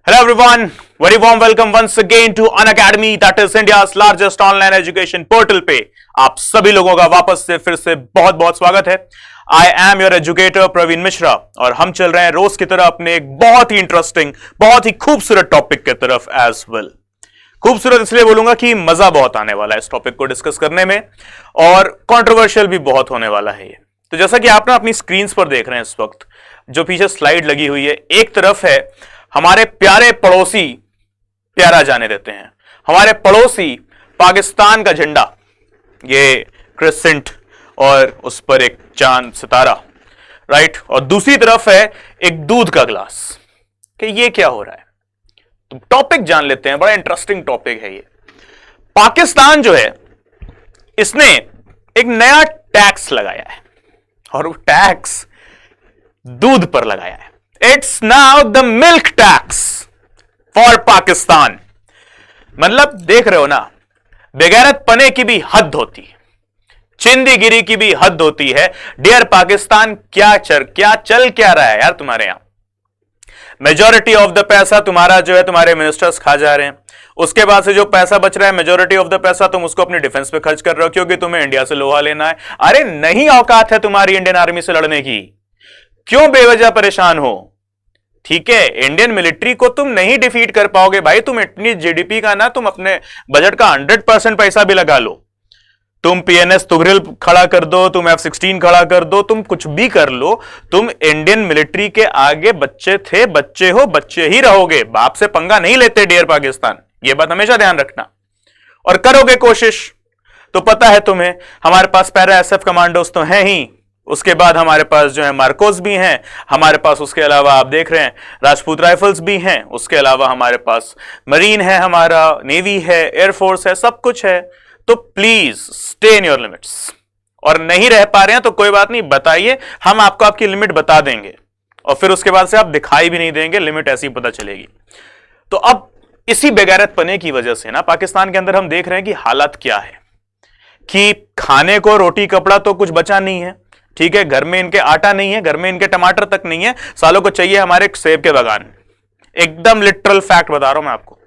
Hello everyone, very warm welcome once again to Unacademy, that is India's largest online education portal पे आप सभी लोगों का वापस से फिर से बहुत बहुत स्वागत है। I am your educator Praveen Mishra और हम चल रहे हैं रोज की तरह अपने एक बहुत ही इंटरेस्टिंग, बहुत ही खूबसूरत टॉपिक की तरफ एज वेल। खूबसूरत इसलिए बोलूंगा कि मजा बहुत आने वाला है इस टॉपिक को डिस्कस करने में और कंट्रोवर्शियल भी बहुत होने वाला है ये। तो जैसा कि आप ना अपनी स्क्रीन पर देख रहे हैं इस वक्त, जो पीछे स्लाइड लगी हुई है, एक तरफ है हमारे प्यारे पड़ोसी, प्यारा जाने देते हैं हमारे पड़ोसी पाकिस्तान का झंडा, ये क्रिसेंट और उस पर एक चांद सितारा, राइट। और दूसरी तरफ है एक दूध का ग्लास कि ये क्या हो रहा है। तो टॉपिक जान लेते हैं, बड़ा इंटरेस्टिंग टॉपिक है ये। पाकिस्तान जो है इसने एक नया टैक्स लगाया है और वो टैक्स दूध पर लगाया है। It's now the milk tax for Pakistan। मतलब देख रहे हो ना, बेगैरत पने की भी हद होती है, चिंदीगिरी की भी हद होती है। डियर पाकिस्तान, क्या चल क्या रहा है यार तुम्हारे यहां। मेजॉरिटी ऑफ द पैसा तुम्हारा जो है तुम्हारे मिनिस्टर्स खा जा रहे हैं। उसके बाद से जो पैसा बच रहा है, मेजॉरिटी ऑफ द पैसा तुम उसको अपनी डिफेंस पे खर्च कर रहे हो क्योंकि तुम्हें इंडिया से लोहा लेना है। अरे नहीं औकात है तुम्हारी इंडियन आर्मी से लड़ने की, क्यों बेवजह परेशान हो। ठीक है, इंडियन मिलिट्री को तुम नहीं डिफीट कर पाओगे भाई। तुम इतनी जीडीपी का ना, तुम अपने बजट का 100% पैसा भी लगा लो, तुम पीएनएस तुगरिल खड़ा कर दो, तुम F-16 खड़ा कर दो, तुम कुछ भी कर लो, तुम इंडियन मिलिट्री के आगे बच्चे थे, बच्चे हो, बच्चे ही रहोगे। बाप से पंगा नहीं लेते डियर पाकिस्तान, ये बात हमेशा ध्यान रखना। और करोगे कोशिश तो पता है तुम्हें, हमारे पास पैरा एसएफ कमांडोज तो हैं ही, उसके बाद हमारे पास जो है मार्कोस भी हैं, हमारे पास उसके अलावा आप देख रहे हैं राजपूत राइफल्स भी हैं, उसके अलावा हमारे पास मरीन है, हमारा नेवी है, एयरफोर्स है, सब कुछ है। तो please stay in your limits. और नहीं रह पा रहे हैं तो कोई बात नहीं, बताइए, हम आपको आपकी लिमिट बता देंगे और फिर उसके बाद से आप दिखाई भी नहीं देंगे, लिमिट ऐसी पता चलेगी। तो अब इसी बेगैरतपने की वजह से ना पाकिस्तान के अंदर हम देख रहे हैं कि हालत क्या है कि खाने को रोटी कपड़ा तो कुछ बचा नहीं है। ठीक है, घर में इनके आटा नहीं है, घर में इनके टमाटर तक नहीं है, सालों को चाहिए हमारे सेब के बागान। एकदम लिटरल फैक्ट बता रहा हूं मैं आपको,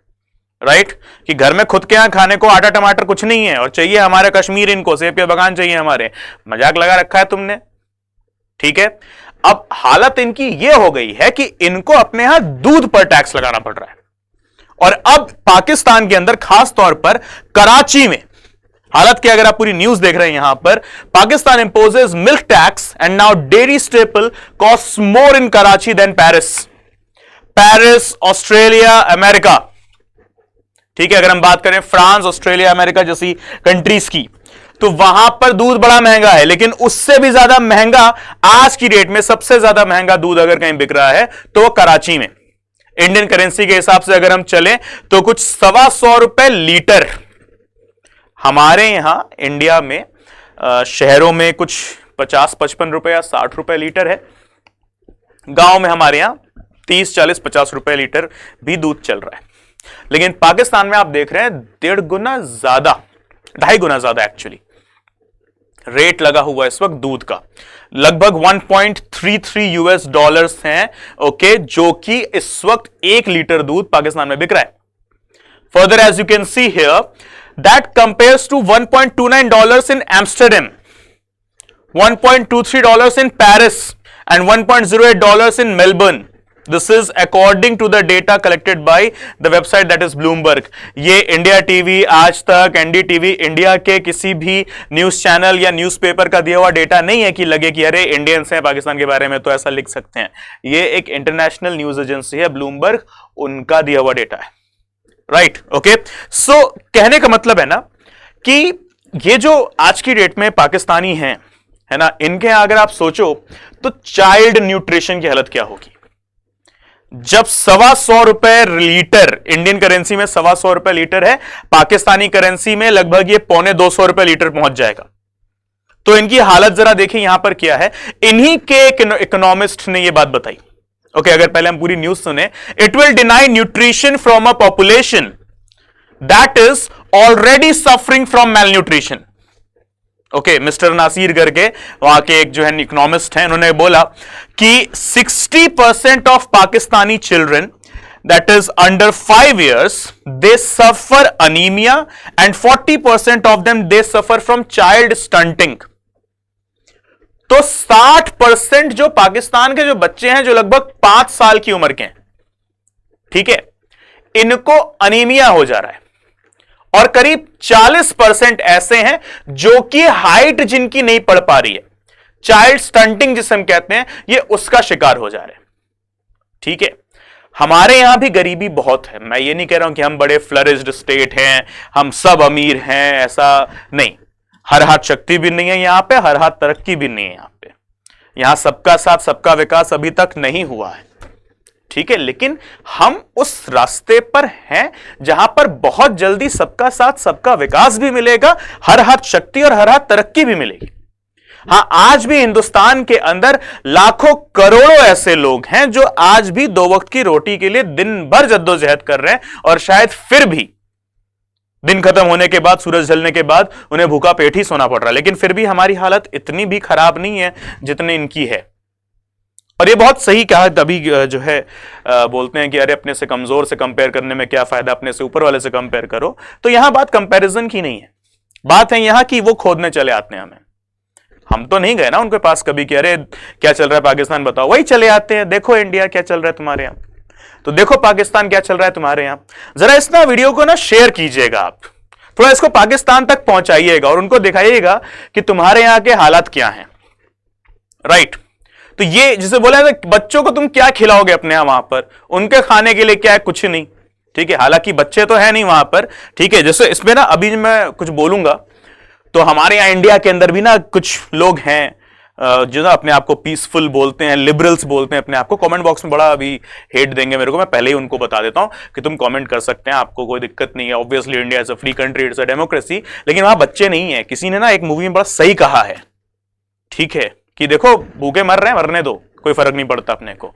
राइट, कि घर में खुद के यहां खाने को आटा टमाटर कुछ नहीं है और चाहिए हमारे कश्मीर, इनको सेब के बागान चाहिए हमारे। मजाक लगा रखा है तुमने। ठीक है, अब हालत इनकी यह हो गई है कि इनको अपने यहां दूध पर टैक्स लगाना पड़ रहा है। और अब पाकिस्तान के अंदर खास तौर पर कराची में हालत की अगर आप पूरी न्यूज देख रहे हैं यहां पर, Pakistan imposes milk tax and now dairy staple cost more in Karachi than Paris, Australia, America. ठीक है, अगर हम बात करें फ्रांस, ऑस्ट्रेलिया, अमेरिका जैसी कंट्रीज की, तो वहां पर दूध बड़ा महंगा है, लेकिन उससे भी ज्यादा महंगा आज की डेट में, सबसे ज्यादा महंगा दूध अगर कहीं बिक रहा है तो वो कराची में। इंडियन करेंसी के हिसाब से अगर हम चले तो कुछ 125 रुपए लीटर। हमारे यहां इंडिया में शहरों में कुछ 50-55 रुपए या 60 रुपए लीटर है, गांव में हमारे यहां 30-40-50 रुपए लीटर भी दूध चल रहा है। लेकिन पाकिस्तान में आप देख रहे हैं 1.5 गुना ज्यादा, 2.5 गुना ज्यादा एक्चुअली रेट लगा हुआ है इस वक्त दूध का। लगभग $1.33 हैं, ओके, जो कि इस वक्त 1 लीटर दूध पाकिस्तान में बिक रहा है। Further as you can see here, that compares to $1.29 in Amsterdam, $1.23 in Paris and $1.08 in Melbourne. This is according to the data collected by the website that is Bloomberg. ये इंडिया टीवी, आज तक, NDTV, India के किसी भी news channel या newspaper का दिया हुआ डेटा नहीं है कि लगे कि अरे इंडियंस हैं पाकिस्तान के बारे में तो ऐसा लिख सकते हैं। ये एक इंटरनेशनल न्यूज एजेंसी है ब्लूमबर्ग, उनका दिया हुआ डेटा है, राइट। ओके, सो कहने का मतलब है ना कि ये जो आज की डेट में पाकिस्तानी हैं, है ना, इनके अगर आप सोचो तो चाइल्ड न्यूट्रिशन की हालत क्या होगी। जब 125 रुपए लीटर, इंडियन करेंसी में 125 रुपए लीटर है, पाकिस्तानी करेंसी में लगभग ये 250 रुपए लीटर पहुंच जाएगा। तो इनकी हालत जरा देखिए यहां पर क्या है। इन्हीं के इकोनॉमिस्ट ने यह बात बताई। ओके, अगर पहले हम पूरी न्यूज सुने, it will deny nutrition from a population that is already suffering from malnutrition. Okay, mister Nasir करके वहां के एक जो है इकोनॉमिस्ट हैं, उन्होंने बोला कि 60% of Pakistani children that is under 5 years, they suffer anemia and 40% of them they suffer from child stunting. तो 60% जो पाकिस्तान के जो बच्चे हैं जो लगभग 5 साल की उम्र के हैं, ठीक है, इनको अनीमिया हो जा रहा है और करीब 40% ऐसे हैं जो कि हाइट जिनकी नहीं बढ़ पा रही है, चाइल्ड स्टंटिंग जिसे हम कहते हैं, ये उसका शिकार हो जा रहे हैं। ठीक है, हमारे यहां भी गरीबी बहुत है, मैं ये नहीं कह रहा हूं कि हम बड़े फ्लरिश्ड स्टेट हैं, हम सब अमीर हैं, ऐसा नहीं। हर हाथ शक्ति भी नहीं है यहां पे, हर हाथ तरक्की भी नहीं है यहां पे। यहां सबका साथ सबका विकास अभी तक नहीं हुआ है, ठीक है, लेकिन हम उस रास्ते पर हैं जहां पर बहुत जल्दी सबका साथ सबका विकास भी मिलेगा, हर हाथ शक्ति और हर हाथ तरक्की भी मिलेगी। हां, आज भी हिंदुस्तान के अंदर लाखों करोड़ों ऐसे लोग हैं जो आज भी 2 वक्त की रोटी के लिए दिन भर जद्दोजहद कर रहे हैं और शायद फिर भी दिन खत्म होने के बाद, सूरज ढलने के बाद उन्हें भूखा पेट ही सोना पड़ रहा है। लेकिन फिर भी हमारी हालत इतनी भी खराब नहीं है जितनी इनकी है। और ये बहुत सही कहा, तभी जो है बोलते हैं कि अरे अपने से कमजोर से कंपेयर करने में क्या फायदा, अपने से ऊपर वाले से कंपेयर करो। तो यहां बात कंपैरिजन की नहीं है, बात है यहां कि वो खोदने चले आते हैं हमें। हम तो नहीं गए ना उनके पास कभी कि अरे क्या चल रहा है पाकिस्तान बताओ, वही चले आते हैं, देखो इंडिया क्या चल रहा है तुम्हारे यहां, तो देखो पाकिस्तान क्या चल रहा है तुम्हारे यहां। जरा इस ना वीडियो को ना शेयर कीजिएगा, आप थोड़ा इसको पाकिस्तान तक पहुंचाइएगा और उनको दिखाइएगा कि तुम्हारे यहां के हालात क्या हैं। राइट, तो ये जिसे बोला है बच्चों को तुम क्या खिलाओगे अपने यहां, वहां पर उनके खाने के लिए क्या है, कुछ नहीं। ठीक है, हालांकि बच्चे तो है नहीं वहां पर, ठीक है। जैसे इसमें ना अभी मैं कुछ बोलूंगा तो हमारे यहां इंडिया के अंदर भी ना कुछ लोग हैं जो ना अपने आप को पीसफुल बोलते हैं, लिबरल्स बोलते हैं अपने आप को। कमेंट बॉक्स में बड़ा अभी हेट देंगे मेरे को, मैं पहले ही उनको बता देता हूं कि तुम कमेंट कर सकते हैं, आपको कोई दिक्कत नहीं है। Obviously India is a free country, it's a democracy, लेकिन वहां बच्चे नहीं है। किसी ने ना एक मूवी में बड़ा सही कहा है, ठीक है, कि देखो भूखे मर रहे हैं, मरने दो, कोई फर्क नहीं पड़ता अपने को।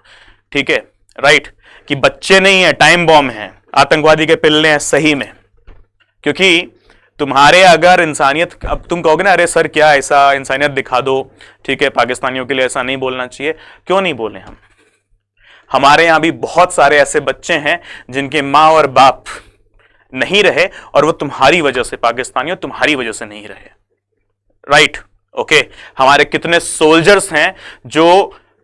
ठीक है, राइट, कि बच्चे नहीं है, टाइम बॉम्ब है, आतंकवादी के पिल्ले हैं सही में। क्योंकि तुम्हारे अगर इंसानियत, अब तुम कहोगे ना अरे सर क्या ऐसा इंसानियत दिखा दो, ठीक है, पाकिस्तानियों के लिए ऐसा नहीं बोलना चाहिए। क्यों नहीं बोले हम? हमारे यहां भी बहुत सारे ऐसे बच्चे हैं जिनके मां और बाप नहीं रहे और वो तुम्हारी वजह से, पाकिस्तानियों तुम्हारी वजह से नहीं रहे। राइट, ओके, हमारे कितने सोल्जर्स हैं जो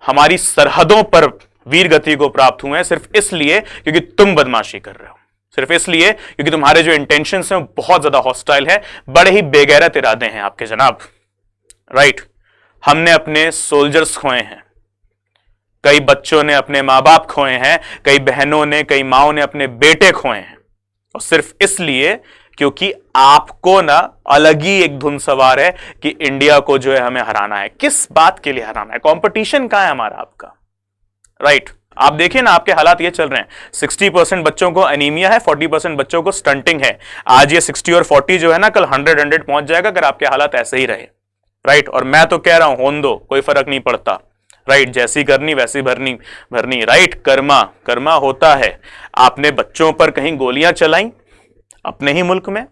हमारी सरहदों पर वीर गति को प्राप्त हुए हैं सिर्फ इसलिए क्योंकि तुम बदमाशी कर रहे हो, सिर्फ इसलिए क्योंकि तुम्हारे जो इंटेंशंस हैं बहुत ज्यादा हॉस्टाइल है, बड़े ही बेगैरत इरादे हैं आपके जनाब। राइट, हमने अपने सोल्जर्स खोए हैं, कई बच्चों ने अपने मां बाप खोए हैं, कई बहनों ने, कई माओं ने अपने बेटे खोए हैं, और सिर्फ इसलिए क्योंकि आपको ना अलग ही एक धुन सवार है कि इंडिया को जो है हमें हराना है। किस बात के लिए हराना है? कंपटीशन कहां है हमारा आपका? राइट, आप देखिए ना आपके हालात ये चल रहे हैं, 60% बच्चों को एनीमिया है, 40% बच्चों को स्टंटिंग है। आज ये 60 और 40 जो है ना, कल 100 पहुंच जाएगा अगर आपके हालात ऐसे ही रहे। राइट, और मैं तो कह रहा हूं होने दो, कोई फर्क नहीं पड़ता। राइट, जैसी करनी वैसी भरनी। राइट, कर्मा होता है। आपने बच्चों पर कहीं गोलियां चलाई अपने ही मुल्क में,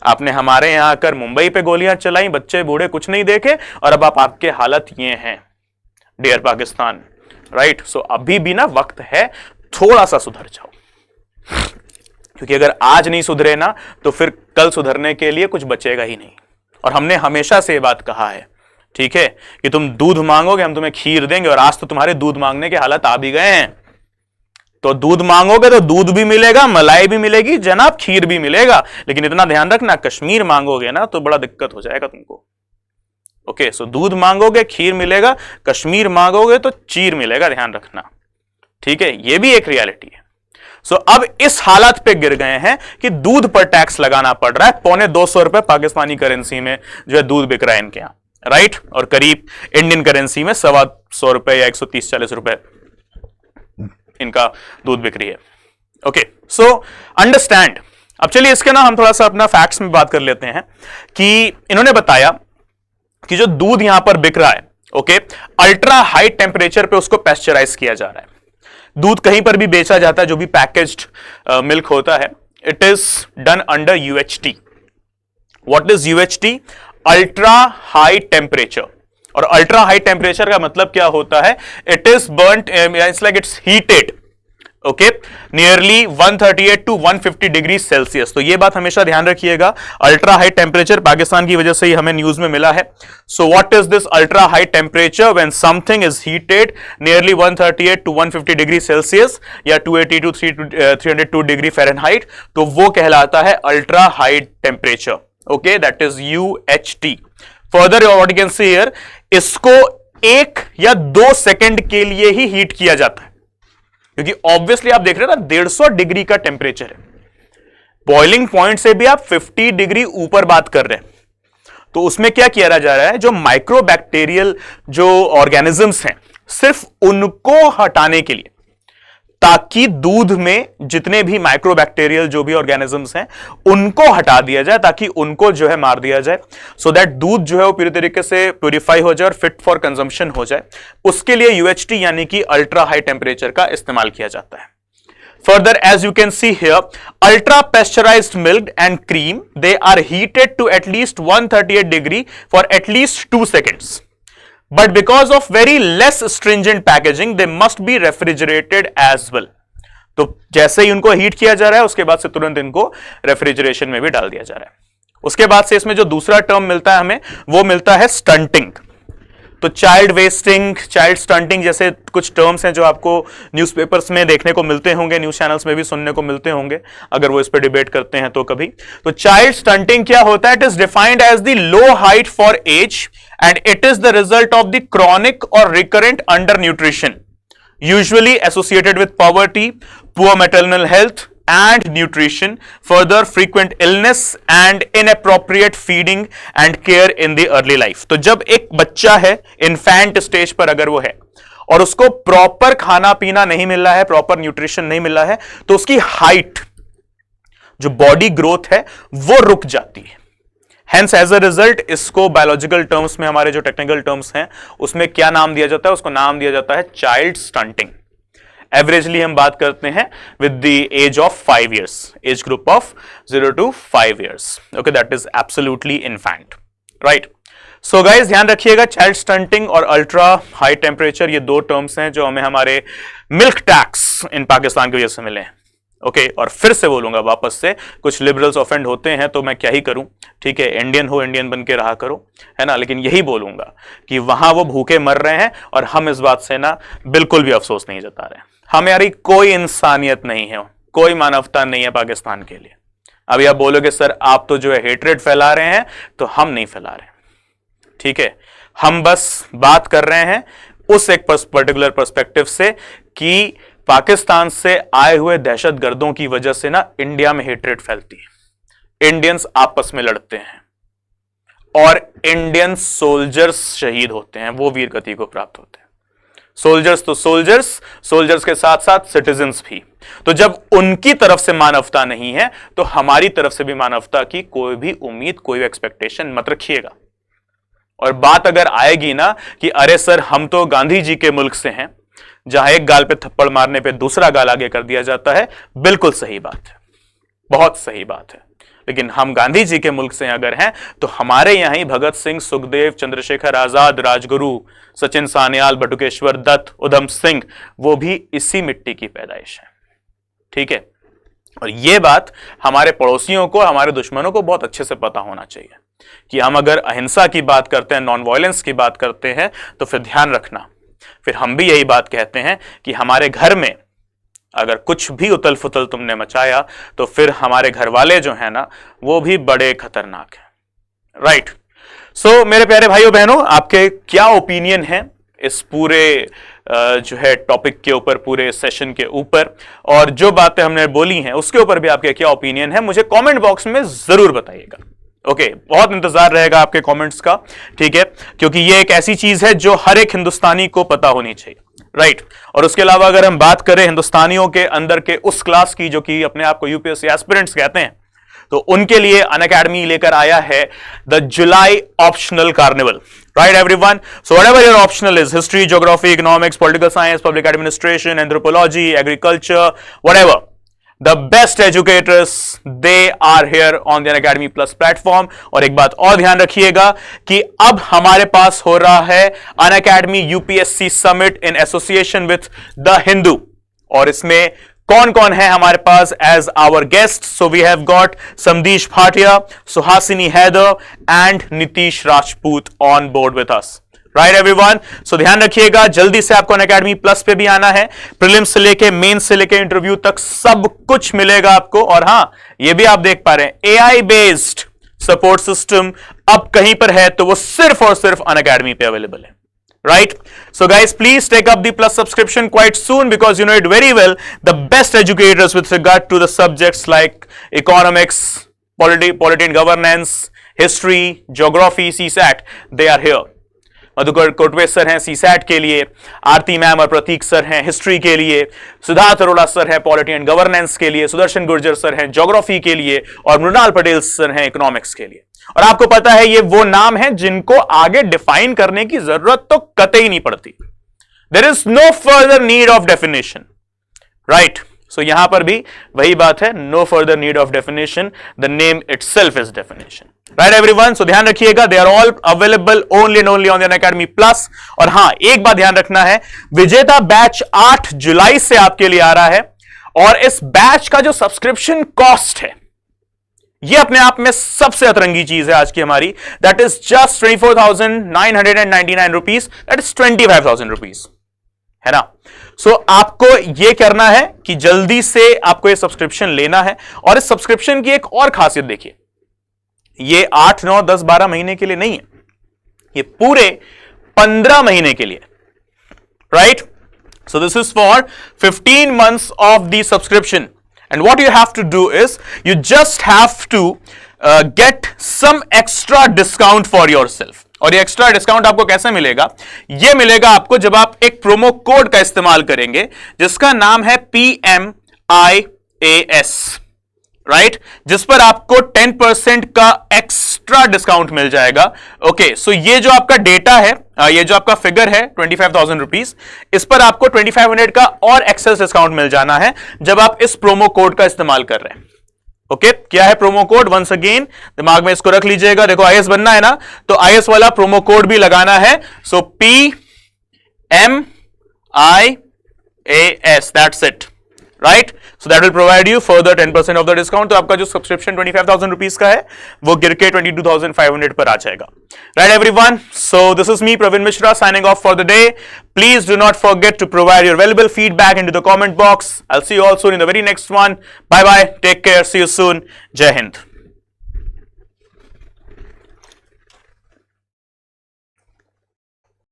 आपने हमारे यहां आकर मुंबई पे गोलियां चलाई, बच्चे बूढ़े कुछ नहीं देखे, और अब आपके हालत ये हैं डियर पाकिस्तान। राइट, सो अभी भी ना वक्त है, थोड़ा सा सुधर जाओ, क्योंकि अगर आज नहीं सुधरे ना तो फिर कल सुधरने के लिए कुछ बचेगा ही नहीं। और हमने हमेशा से ये बात कहा है, ठीक है, कि तुम दूध मांगोगे हम तुम्हें खीर देंगे, और आज तो तुम्हारे दूध मांगने के हालत आ भी गए हैं। तो दूध मांगोगे तो दूध भी मिलेगा, मलाई भी मिलेगी जनाब, खीर भी मिलेगा, लेकिन इतना ध्यान रखना कश्मीर मांगोगे ना तो बड़ा दिक्कत हो जाएगा तुमको। ओके, सो दूध मांगोगे खीर मिलेगा, कश्मीर मांगोगे तो चीर मिलेगा, ध्यान रखना, ठीक है, ये भी एक रियलिटी है। सो अब इस हालत पे गिर गए हैं कि दूध पर टैक्स लगाना पड़ रहा है, 250 रुपए पाकिस्तानी करेंसी में जो है दूध बिक रहा है इनके यहां। राइट, और करीब इंडियन करेंसी में 125 रुपए या 130-140 रुपए इनका दूध बिक्री है। Okay, so understand. अब चलिए इसके ना हम थोड़ा सा अपना फैक्ट्स में बात कर लेते हैं कि इन्होंने बताया कि जो दूध यहां पर बिक रहा है, ओके, अल्ट्रा हाई टेम्परेचर पे उसको पैस्चराइज किया जा रहा है। दूध कहीं पर भी बेचा जाता है जो भी पैकेज्ड मिल्क होता है, it is done under UHT। What is UHT? Ultra high temperature. और अल्ट्रा हाई टेम्परेचर का मतलब क्या होता है? It is burnt, it's like it's heated okay, nearly 138 to 150 degree Celsius. तो ये बात हमेशा ध्यान रखिएगा, अल्ट्रा हाई टेम्परेचर पाकिस्तान की वजह से ही हमें न्यूज में मिला है। So what is this ultra high temperature when something is heated nearly 138 to 150 degree Celsius या 280 टू 302 डिग्री फ़ारेनहाइट, तो वो कहलाता है ultra high temperature. Okay, that is UHT। Further what you can see here, इसको 1 या 2 second के लिए ही heat किया जाता है, क्योंकि ऑब्वियसली आप देख रहे हैं ना 150 डिग्री का टेम्परेचर है, बॉइलिंग पॉइंट से भी आप 50 डिग्री ऊपर बात कर रहे हैं। तो उसमें क्या किया जा रहा है, जो माइक्रोबैक्टीरियल जो ऑर्गेनिजम्स हैं सिर्फ उनको हटाने के लिए, ताकि दूध में जितने भी माइक्रोबैक्टीरियल जो भी ऑर्गेनिजम्स हैं उनको हटा दिया जाए, ताकि उनको जो है मार दिया जाए, सो दैट दूध जो है वो पूरी तरीके से प्यूरिफाई हो जाए और फिट फॉर कंजम्पशन हो जाए। उसके लिए UHT यानी कि अल्ट्रा हाई टेम्परेचर का इस्तेमाल किया जाता है। Further, as you can see here, ultra pasteurized milk and cream, they are heated to at least 138 degree for at least 2 seconds. But because of very less stringent packaging, they must be refrigerated as well. तो जैसे ही उनको heat किया जा रहा है उसके बाद से तुरंत इनको रेफ्रिजरेशन में भी डाल दिया जा रहा है। उसके बाद से इसमें जो दूसरा टर्म मिलता है हमें, वो मिलता है स्टंटिंग। तो चाइल्ड वेस्टिंग, चाइल्ड स्टंटिंग जैसे कुछ टर्म्स हैं जो आपको न्यूज़पेपर्स में देखने को मिलते होंगे, न्यूज चैनल्स में भी सुनने को मिलते होंगे अगर वो इस पर डिबेट करते हैं तो कभी। तो चाइल्ड स्टंटिंग क्या होता है? It is defined as the low height for age and it is the result of the chronic और recurrent undernutrition, usually associated with poverty, poor maternal health and nutrition, further frequent illness and inappropriate feeding and care in the early life। तो जब एक बच्चा है infant stage पर अगर वो है और उसको प्रॉपर खाना पीना नहीं मिल रहा है, प्रॉपर न्यूट्रिशन नहीं मिल रहा है, तो उसकी हाइट, जो बॉडी ग्रोथ है, वो रुक जाती है। Hence, as a result, इसको बायोलॉजिकल टर्म्स में, हमारे जो टेक्निकल टर्म्स हैं उसमें क्या नाम दिया जाता है? उसको नाम दिया जाता है चाइल्ड स्टंटिंग। एवरेजली हम बात करते हैं with the age of 5 years, age group of 0 to 5 years। Okay, that is absolutely infant, right. So guys ध्यान रखिएगा, चाइल्ड स्टंटिंग और अल्ट्रा हाई टेम्परेचर, ये 2 टर्म्स हैं जो हमें हमारे मिल्क टैक्स इन पाकिस्तान की वजह से मिले हैं। ओके, और फिर से बोलूंगा वापस से, कुछ लिबरल्स ऑफेंड होते हैं तो मैं क्या ही करूं, ठीक है, इंडियन हो इंडियन बन के रहा करो, है ना। लेकिन यही बोलूंगा कि वहां वो भूखे मर रहे हैं और हम इस बात से ना बिल्कुल भी अफसोस नहीं जता रहे हैं। हमारी कोई इंसानियत नहीं है, कोई मानवता नहीं है पाकिस्तान के लिए। अभी आप बोलोगे सर आप तो जो है हेट्रेड फैला रहे हैं, तो हम नहीं फैला रहे, ठीक है। हम बस बात कर रहे हैं उस एक पर्टिकुलर पर्सपेक्टिव से कि पाकिस्तान से आए हुए दहशतगर्दों की वजह से ना इंडिया में हेट्रेड फैलती है, इंडियंस आपस में लड़ते हैं और इंडियन सोल्जर्स शहीद होते हैं, वो वीर गति को प्राप्त होते हैं। सोल्जर्स तो सोल्जर्स के साथ साथ सिटीजन्स भी। तो जब उनकी तरफ से मानवता नहीं है तो हमारी तरफ से भी मानवता की कोई भी उम्मीद, कोई एक्सपेक्टेशन मत रखिएगा। और बात अगर आएगी ना कि अरे सर हम तो गांधी जी के मुल्क से हैं, जहां एक गाल पे थप्पड़ मारने पे दूसरा गाल आगे कर दिया जाता है, बिल्कुल सही बात है, बहुत सही बात है। लेकिन हम गांधी जी के मुल्क से अगर हैं तो हमारे यहां ही भगत सिंह, सुखदेव, चंद्रशेखर आजाद, राजगुरु, सचिन सान्याल, बटुकेश्वर दत्त, उधम सिंह, वो भी इसी मिट्टी की पैदाइश है, ठीक है। और ये बात हमारे पड़ोसियों को, हमारे दुश्मनों को बहुत अच्छे से पता होना चाहिए कि हम अगर अहिंसा की बात करते हैं, नॉन वायलेंस की बात करते हैं, तो फिर ध्यान रखना, फिर हम भी यही बात कहते हैं कि हमारे घर में अगर कुछ भी उतल फुतल तुमने मचाया तो फिर हमारे घर वाले जो हैं ना वो भी बड़े खतरनाक हैं, राइट। सो मेरे प्यारे भाइयों बहनों, आपके क्या ओपिनियन है इस पूरे जो है टॉपिक के ऊपर, पूरे सेशन के ऊपर, और जो बातें हमने बोली हैं उसके ऊपर भी आपके क्या ओपिनियन है, मुझे कमेंट बॉक्स में जरूर बताइएगा। ओके, बहुत इंतजार रहेगा आपके कमेंट्स का, ठीक है, क्योंकि ये एक ऐसी चीज है जो हर एक हिंदुस्तानी को पता होनी चाहिए, राइट। और उसके अलावा अगर हम बात करें हिंदुस्तानियों के अंदर के उस क्लास की जो कि अपने आप को यूपीएससी एस्पिरेंट्स कहते हैं, तो उनके लिए अनअकैडमी लेकर आया है the July optional carnival, right everyone? So whatever your optional is, history, geography, economics, political science, public administration, anthropology, agriculture, whatever, the best educators, they are here on the Unacademy Plus platform। और एक बात और ध्यान रखिएगा कि अब हमारे पास हो रहा है Unacademy UPSC Summit in association with The Hindu, और इसमें कौन कौन है हमारे पास as our guest? So we have got Samdish Bhatia, Suhasini Haidar and Nitish Rajput on board with us. Right everyone, so ध्यान रखिएगा, जल्दी से आपको अनअकैडमी प्लस पे भी आना है। प्रीलिम्स से लेके मेंस से लेके इंटरव्यू तक सब कुछ मिलेगा आपको। और हां, ये भी आप देख पा रहे हैं, एआई बेस्ड सपोर्ट सिस्टम अब कहीं पर है तो वो सिर्फ और सिर्फ अनअकैडमी पे अवेलेबल है। Right? So guys, please take up the Plus subscription quite soon because you know it very well. The best educators with regard to the subjects like economics, polity and governance, history, geography, CSAT, they are here. Madhukar Kotwe sir हैं CSAT के लिए, आरती ma'am और प्रतीक sir हैं history के लिए, Siddharth Arora sir हैं polity and governance के लिए, सुदर्शन गुर्जर सर हैं ज्योग्राफी के लिए और मृणाल पटेल सर हैं इकोनॉमिक्स के लिए। और आपको पता है ये वो नाम है जिनको आगे डिफाइन करने की जरूरत तो कतई नहीं पड़ती। There is no further need of definition, right? So यहां पर भी वही बात है, no further need of definition, the name itself is definition. Right everyone, so ध्यान रखिएगा, they are all available only and only on the Unacademy plus. और हां, एक बात ध्यान रखना है, विजेता बैच 8 जुलाई से आपके लिए आ रहा है और इस बैच का जो सब्सक्रिप्शन कॉस्ट है ये अपने आप में सबसे अतरंगी चीज है आज की हमारी, that is just 24,999 rupees, that is 25,000 rupees, है ना? सो आपको ये करना है कि जल्दी से आपको ये सब्सक्रिप्शन लेना है। और इस सब्सक्रिप्शन की एक और खासियत देखिए, ये 8, 9, 10, 12 महीने के लिए नहीं है, ये पूरे 15 महीने के लिए, right? So this is for 15 months of the subscription. And what you have to do is, you just have to get some extra discount for yourself. और ये एक्स्ट्रा डिस्काउंट आपको कैसे मिलेगा? ये मिलेगा आपको जब आप एक प्रोमो कोड का इस्तेमाल करेंगे जिसका नाम है PMIAS, राइट? जिस पर आपको 10% का एक्स्ट्रा डिस्काउंट मिल जाएगा। ओके, सो ये जो आपका डेटा है, ये जो आपका फिगर है 25,000 रुपीज, इस पर आपको 2500 का और एक्सेस डिस्काउंट मिल जाना है जब आप इस प्रोमो कोड का इस्तेमाल कर रहे हैं। ओके, क्या है प्रोमो कोड? वंस अगेन दिमाग में इसको रख लीजिएगा। देखो, आईएएस बनना है ना, तो आईएएस वाला प्रोमो कोड भी लगाना है। सो PMIAS, that's it, right? So that will provide you further 10% of the discount. तो आपका जो सब्सक्रिप्शन 25,000 रुपीज का है वो गिर के 22,500 पर आ जाएगा। Right everyone, so this is me Praveen Mishra signing off for the day. Please do not forget to provide your valuable feedback into the comment box. I will see you all soon in the very next one. Bye bye, take care, see you soon, Jai Hind.